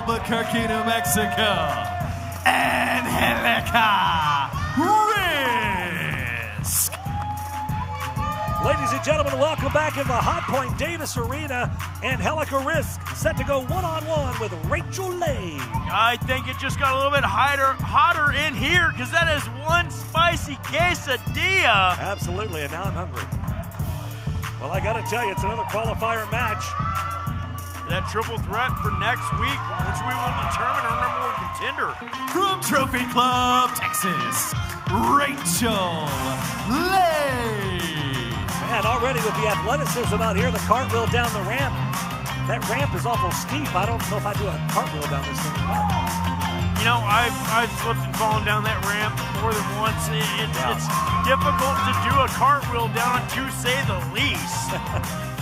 Albuquerque, New Mexico, Angelica Risk. Ladies and gentlemen, welcome back in the Hot Point Davis Arena. Angelica Risk set to go one-on-one with Rachel Leigh. I think it just got a little bit hotter in here because that is one spicy quesadilla. Absolutely, and now I'm hungry. Well, I got to tell you, it's another qualifier match. That triple threat for next week, which we will determine our number one contender. From Trophy Club, Texas, Rachel Leigh. Man, already with the athleticism out here, the cartwheel down the ramp. That ramp is awful steep. I don't know if I do a cartwheel down this thing or not. You know, I've slipped and fallen down that ramp more than once. It's difficult to do a cartwheel down it, to say the least.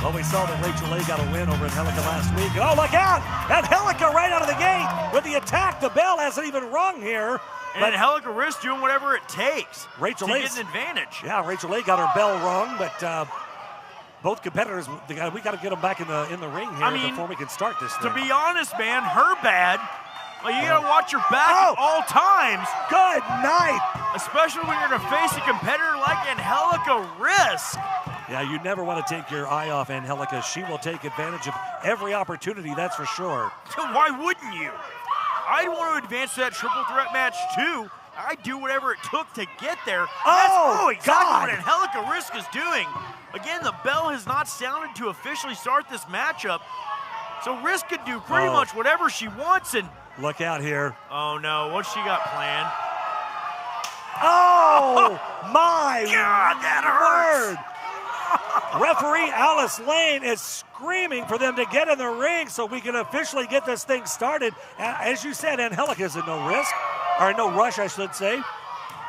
Well, we saw that Rachel Leigh got a win over Angelica last week. And oh, look out! Angelica right out of the gate with the attack. The bell hasn't even rung here. And Angelica Risk doing whatever it takes to get an advantage. Yeah, Rachel Leigh got her bell rung, but both competitors, we got to get them back in the ring here before we can start this thing. To be honest, man, her bad. Well, you got to watch your back at all times. Good night. Especially when you're going to face a competitor like Angelica Risk. Yeah, you never want to take your eye off Angelica. She will take advantage of every opportunity, that's for sure. Why wouldn't you? I'd want to advance to that triple threat match too. I'd do whatever it took to get there. Oh, exactly God. what Angelica Risk is doing. Again, the bell has not sounded to officially start this matchup. So Risk could do pretty much whatever she wants. And look out here. Oh no, what's she got planned? Oh, my God, that hurts. word. Referee Alice Lane is screaming for them to get in the ring so we can officially get this thing started. As you said, Angelica's in no risk, or no rush, I should say.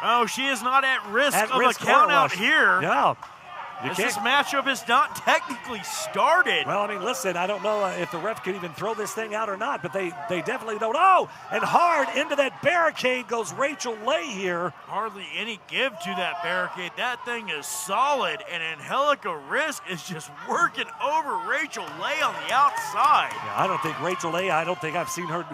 Oh, she is not at risk of a count out here. Yeah. This matchup is not technically started. Well, I mean, listen, I don't know if the ref can even throw this thing out or not, but they definitely don't. Oh, and hard into that barricade goes Rachel Leigh here. Hardly any give to that barricade. That thing is solid, and Angelica Risk is just working over Rachel Leigh on the outside. Yeah, I don't think Rachel Leigh, I've seen her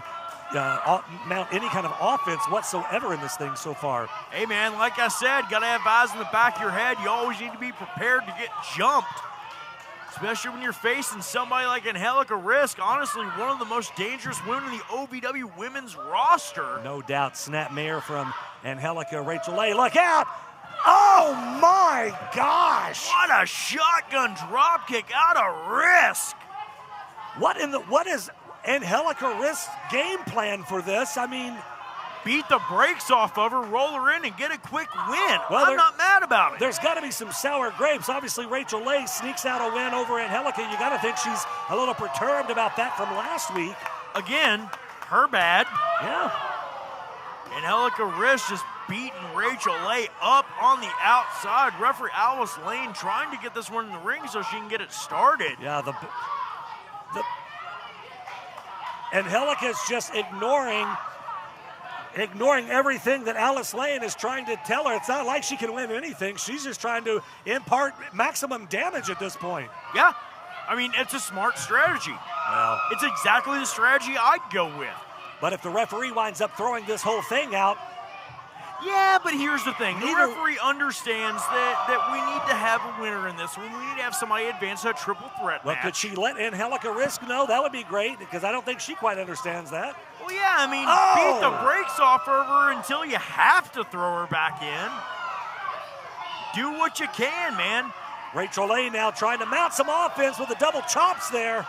mount any kind of offense whatsoever in this thing so far. Hey man, like I said, gotta have eyes in the back of your head. You always need to be prepared to get jumped, especially when you're facing somebody like Angelica Risk. Honestly, one of the most dangerous women in the OVW women's roster. No doubt. Snapmare from Angelica. Rachel Leigh, look out! Oh my gosh! What a shotgun dropkick out of Risk! What is Angelica Risk's game plan for this? I mean, beat the brakes off of her, roll her in, and get a quick win. Well, I'm not mad about it. There's got to be some sour grapes. Obviously, Rachel Leigh sneaks out a win over Angelica. You got to think she's a little perturbed about that from last week. Again, her bad. Yeah. Angelica Risk just beating Rachel Leigh up on the outside. Referee Alice Lane trying to get this one in the ring so she can get it started. Yeah, Angelica's just ignoring everything that Alice Lane is trying to tell her. It's not like she can win anything. She's just trying to impart maximum damage at this point. Yeah, I mean, it's a smart strategy. Well, it's exactly the strategy I'd go with. But if the referee winds up throwing this whole thing out, yeah, but here's the thing. The referee understands that we need to have a winner in this one. We need to have somebody advance that triple threat match. Could she let Angelica Risk know? That would be great, because I don't think she quite understands that. Well, yeah, I mean, beat the brakes off of her until you have to throw her back in. Do what you can, man. Rachel Leigh now trying to mount some offense with the double chops there.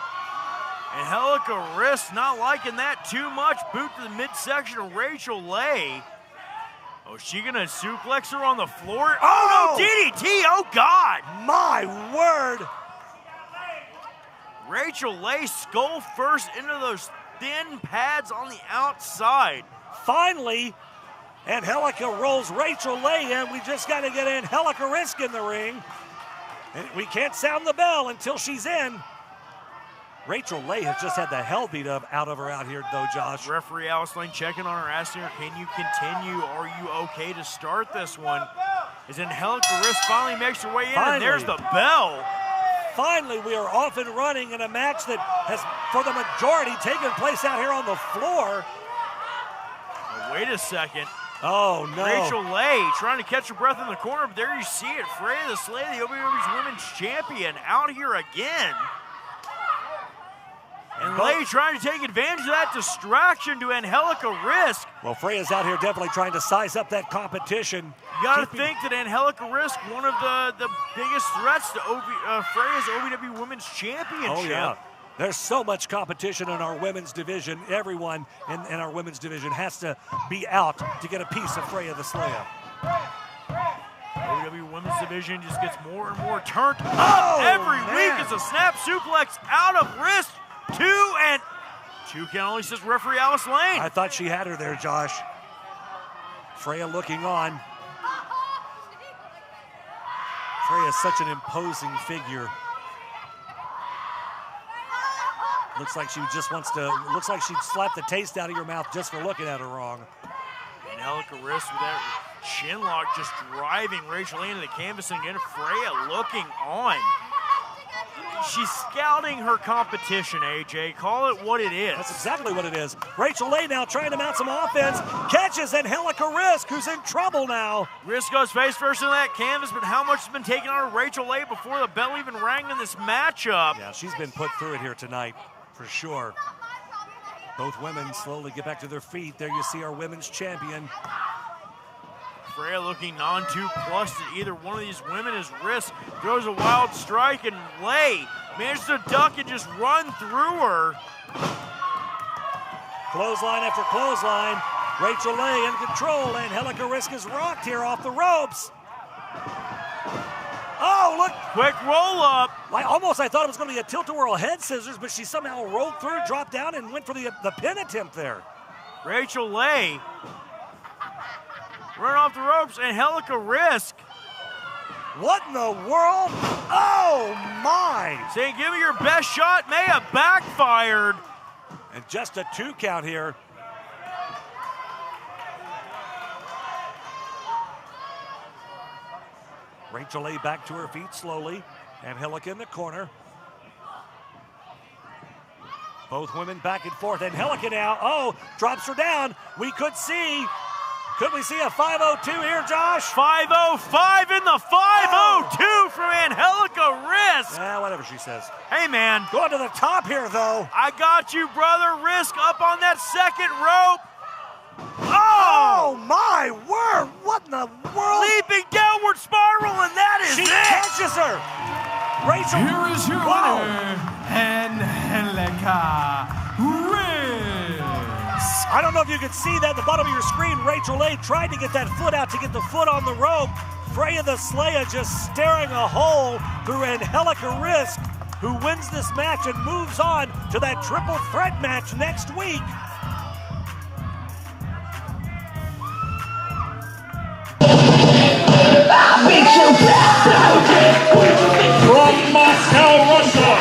Angelica Risk not liking that too much. Boot to the midsection of Rachel Leigh. Oh, is she gonna suplex her on the floor? Oh, no, DDT, oh God. My word. Rachel Leigh skull first into those thin pads on the outside. Finally, Angelica rolls Rachel Leigh in. We just gotta get Angelica Risk in the ring. And we can't sound the bell until she's in. Rachel Leigh has just had the hell beat out of her out here, though, Josh. Referee Alice Lane checking on her, asking her, can you continue? Are you okay to start this one? As Angelica Risk finally makes her way in, and there's the bell. Finally, we are off and running in a match that has for the majority taking place out here on the floor. Oh, wait a second. Oh, no. Rachel Leigh trying to catch her breath in the corner, but there you see it. Freya the Slay, the OVW's Women's Champion, out here again. And Leigh trying to take advantage of that distraction to Angelica Risk. Well, Freya's out here definitely trying to size up that competition. You got to think that Angelica Risk, one of the biggest threats to Freya's OVW Women's Championship. Oh, yeah. There's so much competition in our women's division. Everyone in our women's division has to be out to get a piece of Freya the Slayer. OVW Women's Division just gets more and more turned up every week as a snap suplex out of Risk. 2 and 2 count only, says referee Alice Lane. I thought she had her there, Josh. Freya looking on. Freya is such an imposing figure. Looks like she just wants to, looks like she'd slap the taste out of your mouth just for looking at her wrong. Angelica Risk with that chin lock just driving Rachel Leigh into the canvas, and again, Freya looking on. She's scouting her competition, AJ. Call it what it is. That's exactly what it is. Rachel Leigh now trying to mount some offense. Catches Angelica Risk, who's in trouble now. Risk goes face first in that canvas, but how much has been taken out of Rachel Leigh before the bell even rang in this matchup? Yeah, she's been put through it here tonight, for sure. Both women slowly get back to their feet. There you see our women's champion. Freya looking non-2 plus to either one of these women as Risk throws a wild strike, and Leigh manages to duck and just run through her. Clothesline after clothesline. Rachel Leigh in control. Angelica Risk is rocked here off the ropes. Oh, look. Quick roll up. I thought it was going to be a tilt-a-whirl head scissors, but she somehow rolled through, dropped down, and went for the pin attempt there. Rachel Leigh run off the ropes. Angelica Risk. What in the world? Oh, my. Saying, give me your best shot. May have backfired. And just a 2 count here. Rachel Leigh back to her feet slowly. Angelica in the corner. Both women back and forth. Angelica now, drops her down. We could we see a 502 here, Josh? 505 in the 502 from Angelica Risk. Yeah, whatever she says. Hey, man. Going to the top here, though. I got you, brother. Risk up on that second rope. Oh, my word. What in the world? Leaping downward spiral, and that is she it. Catches her. Rachel. Here is your winner, Angelica Risk. I don't know if you can see that at the bottom of your screen. Rachel Leigh tried to get that foot out to get the foot on the rope. Freya the Slayer just staring a hole through Angelica Risk, who wins this match and moves on to that triple threat match next week. From Moscow, Russia,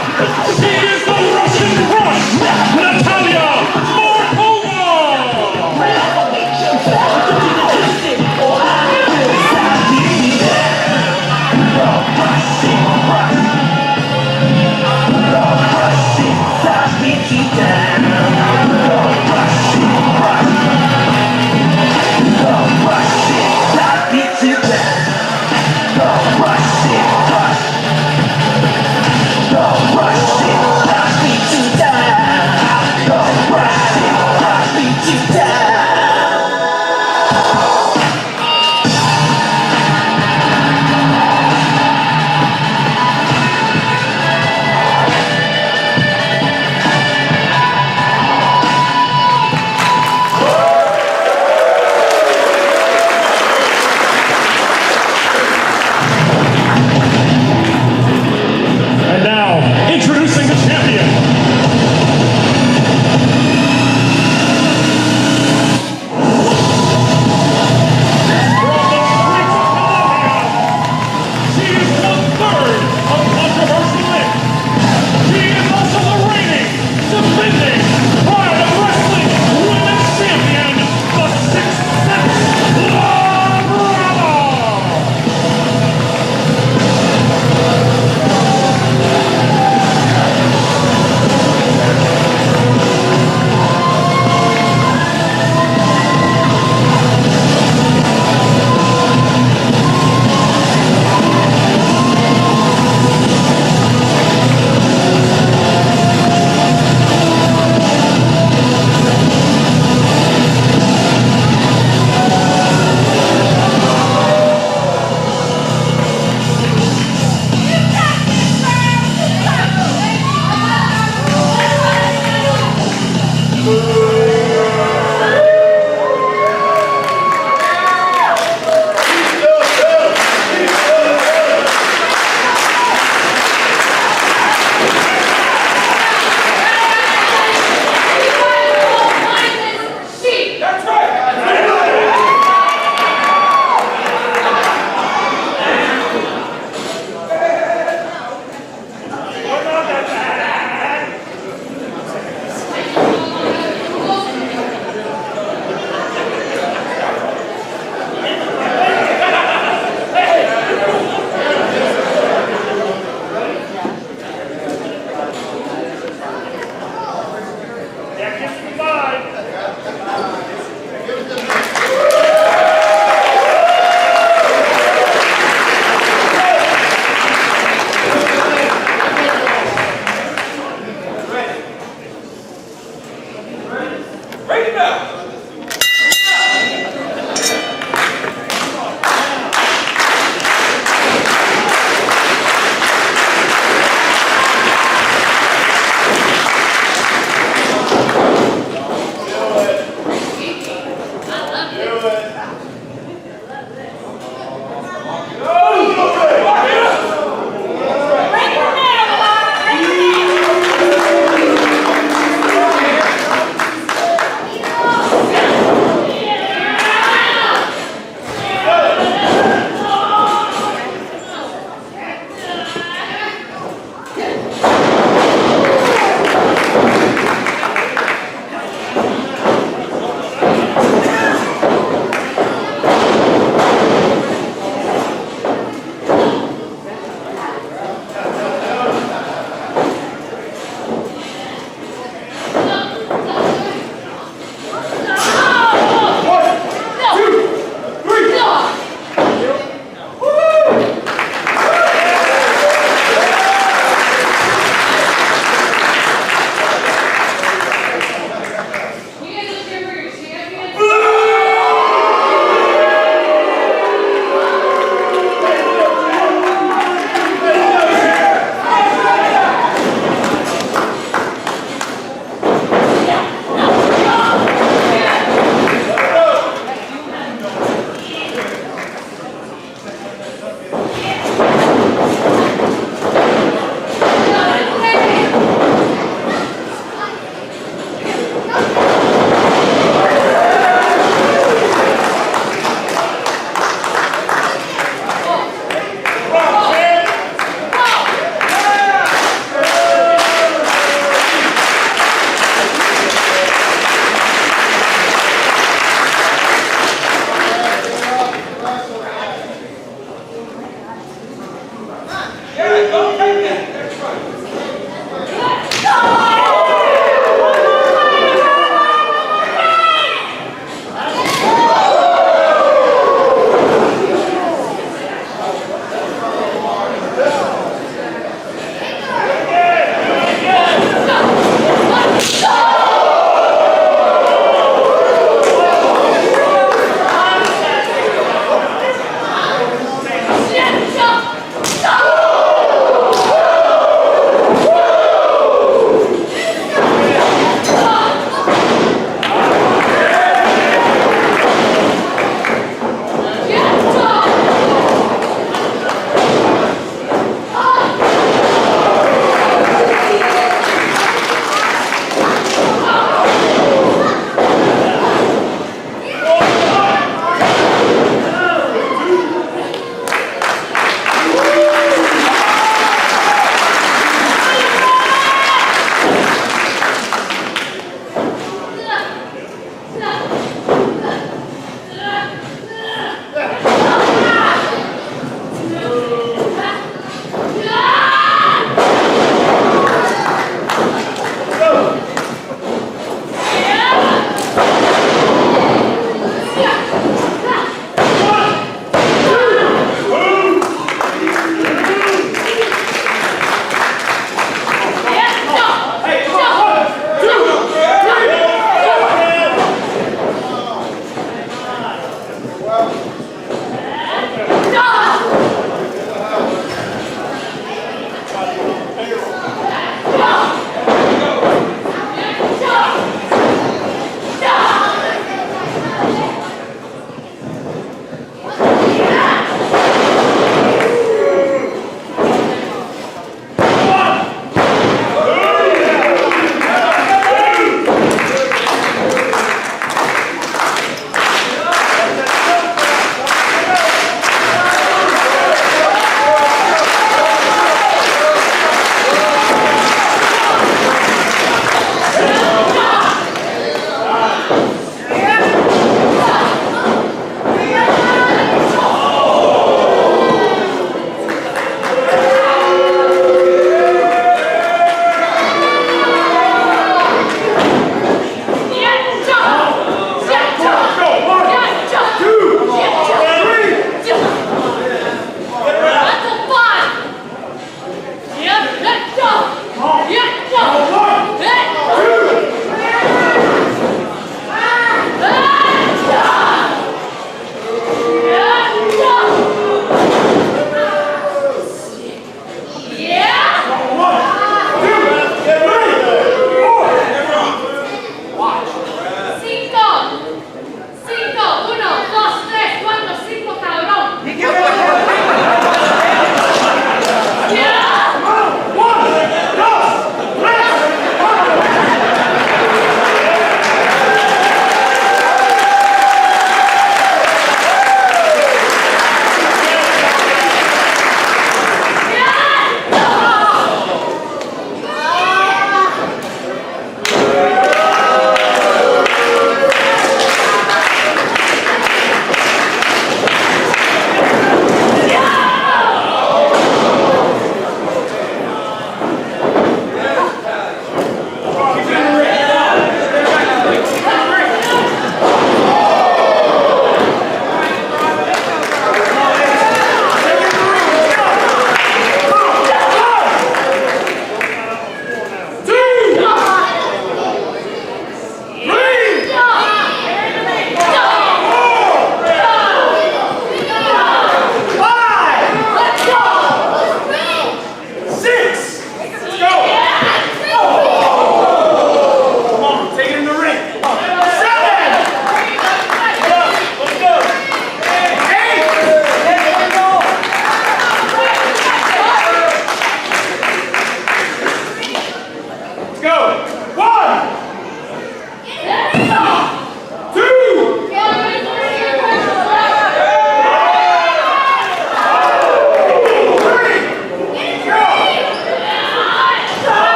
she is the Russian Crush, Natalia Markova!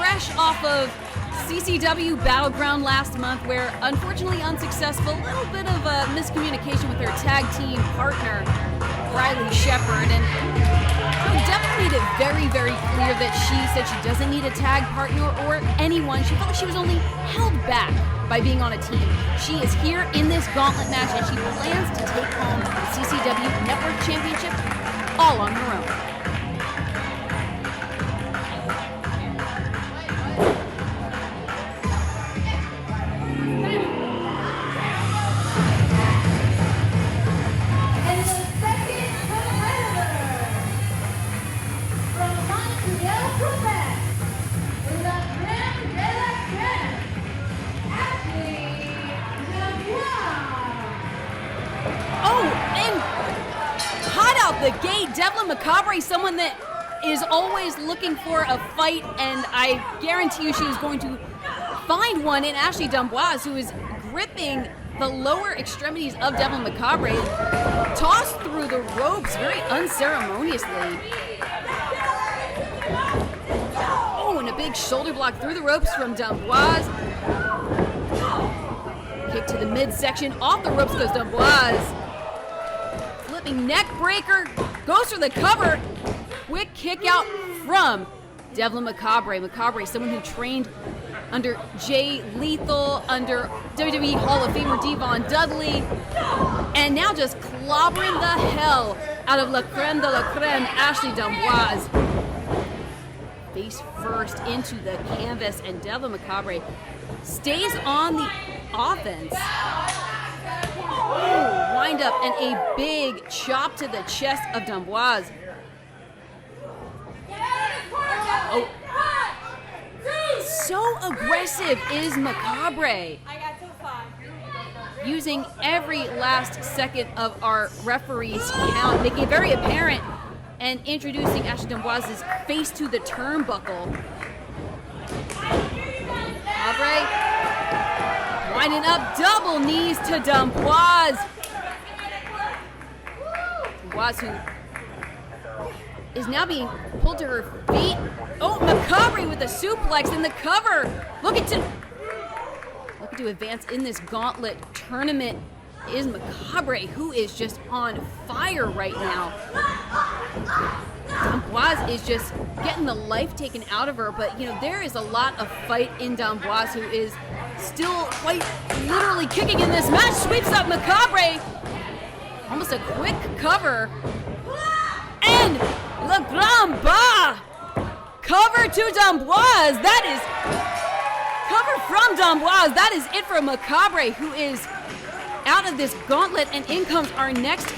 fresh off of CCW Battleground last month, where unfortunately unsuccessful, a little bit of a miscommunication with her tag team partner, Riley Shepard, and definitely made it very, very clear that she said she doesn't need a tag partner or anyone. She felt like she was only held back by being on a team. She is here in this gauntlet match, and she plans to take home the CCW Network Championship all on her own. The gate, Devlin Macabre, someone that is always looking for a fight, and I guarantee you she is going to find one in Ashley D'Amboise, who is gripping the lower extremities of Devlin Macabre, tossed through the ropes very unceremoniously. Oh, and a big shoulder block through the ropes from D'Amboise. Kick to the midsection, off the ropes goes D'Amboise. Neck breaker, goes for the cover. Quick kick out from Devlin Macabre. Macabre, someone who trained under Jay Lethal, under WWE Hall of Famer Devon Dudley, and now just clobbering the hell out of La Creme de la Creme, Ashley D'Amboise. Face first into the canvas, and Devlin Macabre stays on the offense. Oh, wind up and a big chop to the chest of D'Amboise. Oh. So aggressive is Macabre. Using every last second of our referee's count, making it very apparent and introducing Ashley D'Amboise's face to the turnbuckle. Macabre winding up, double knees to D'Amboise. D'Amboise, who is now being pulled to her feet. Oh, Macabre with a suplex in the cover. Looking to advance in this gauntlet tournament is Macabre, who is just on fire right now. D'Amboise is just getting the life taken out of her, but you know, there is a lot of fight in D'Amboise, who is still quite literally kicking in this match. Sweeps up Macabre. Almost a quick cover. And Le Grand Bas. Cover to D'Amboise. That is cover from D'Amboise. That is it for Macabre, who is out of this gauntlet, and in comes our next